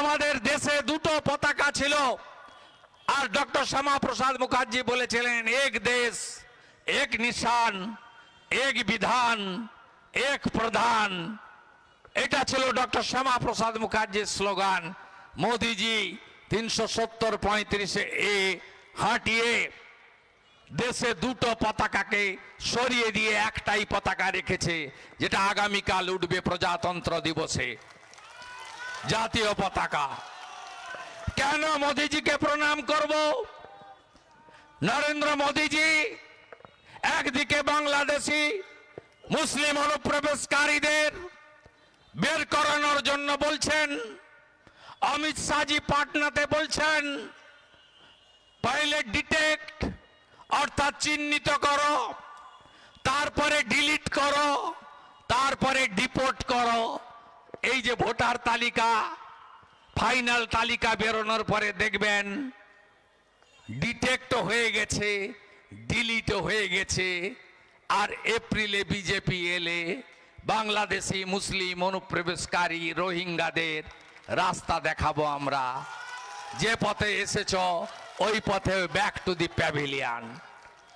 আমাদের দেশে দুটো পতাকা ছিল, আর ডক্টর শ্যামাপ্রসাদ মুখার্জি বলেছিলেন এক দেশ এক নিশান, এক বিধান, এক প্রধান। এটা ছিল ডক্টর শ্যামাপ্রসাদ মুখার্জির স্লোগান। মোদিজি 370-35 হাঁটিয়ে দেশে দুটো পতাকাকে সরিয়ে দিয়ে একটাই পতাকা রেখেছে, যেটা আগামীকাল উঠবে প্রজাতন্ত্র দিবসে, জাতীয় পতাকা। কেন মোদিজিকে প্রণাম করব? নরেন্দ্র মোদিজি একদিকে বাংলাদেশি মুসলিম অনুপ্রবেশকারীদের বের করানোর জন্য বলছেন, অমিত শাহজি পাটনাতে বলছেন পহলে ডিটেক্ট অর্থাৎ চিহ্নিত করো, তারপরে ডিলিট করো, তারপরে ডিপোর্ট করো। এই যে ভোটার তালিকা, ফাইনাল তালিকা বেরোনোর পরে দেখবেন ডিটেক্ট হয়ে গেছে, ডিলিট হয়ে গেছে। আর এপ্রিলে বিজেপি এলে বাংলাদেশি মুসলিম অনুপ্রবেশকারী রোহিঙ্গাদের রাস্তা দেখাবো আমরা। যে পথে এসেছ ওই পথে ব্যাক টু দি প্যাভিলিয়ন।